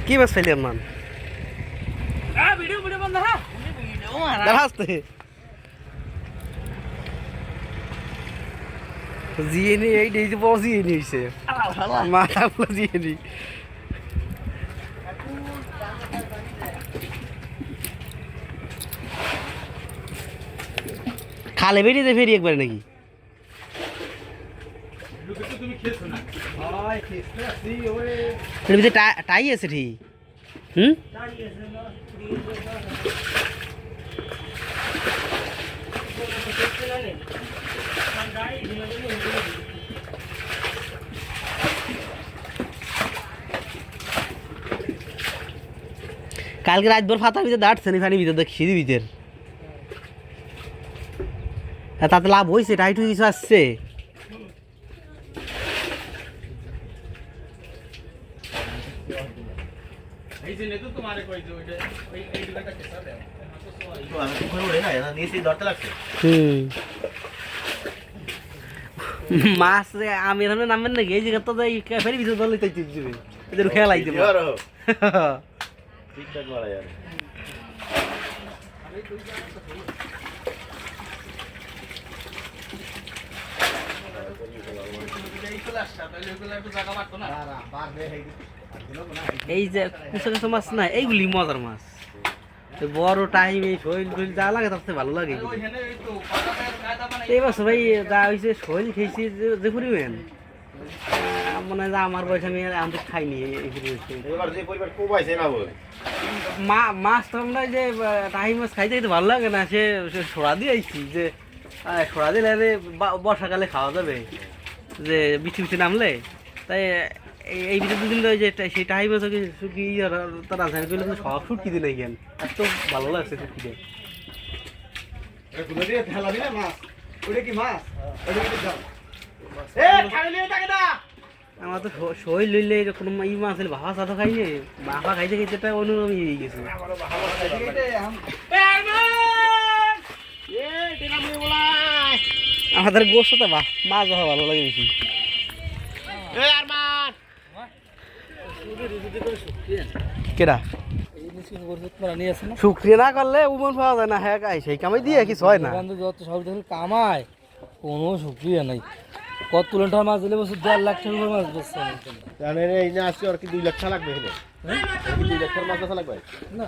কি মাছ খাইলি মান জিএনি এই ডেইতে বড় জিএনি হইছে মাথা পুরো জিএনি খালে বেরিয়ে ফেরি একবার নাকি টাই আছে ঠিক কালকে রাতভর ফাতার ভিতরে দাঁড়ছে নি ফানি ভিতর সিঁড়ি ভিতর তাতে লাভ হয়েছে টাইট কিছু আসছে মাছ আমি নামবেন নাকি এই জায়গা তো ফেরি ভিতরে দল এদের খেলাই দেবো এই যে কিছু কিছু মাছ না এইগুলি মজার মাছ বড় টাইম এই শৈল টৈল যা লাগে তার থেকে ভালো লাগে এই বছর ভাই যা হয়েছে শৈল খেয়েছি যে পরিমাণ মনে হয় যে আমার বয়স আমি আমাদের খাইনি মাছ তো আমরা যে টাইম মাছ খাইতে খাইতে ভালো লাগে না সে সোড়া দিয়ে আইছি যে সোড়া দিলে বর্ষাকালে খাওয়া যাবে যে বিছি বিছি নামলে তাই এই ভিতরে দুদিন যে সেই টাইম আছে শুকি তার আছে সব শুটকি দিলে গেন এত ভালো লাগছে শুটকিতে আমার তো শরীর লইলে কোনো ই মাছ ভাবা সাথে খাইনি বাবা খাইতে খাইতে অনুরম হয়ে গেছে আমাদের গোস্ত তো মাছ ভালো ভালো লাগে বেশি কেডা শুক্রিয়া না করলে উমন পাওয়া যায় না হ্যাঁ সেই কামাই দিয়ে কিছু হয় না যত সব যখন কামায় কোনো শুক্রিয়া নাই কত তুলনটার মাছ দিলে বছর 1.5 লাখ টাকার মাছ বেচছে জানেন এই না আজকে আর কি 2 লাখ টাকা লাগবে হলো 2 লাখ টাকার মাছ লাগবে না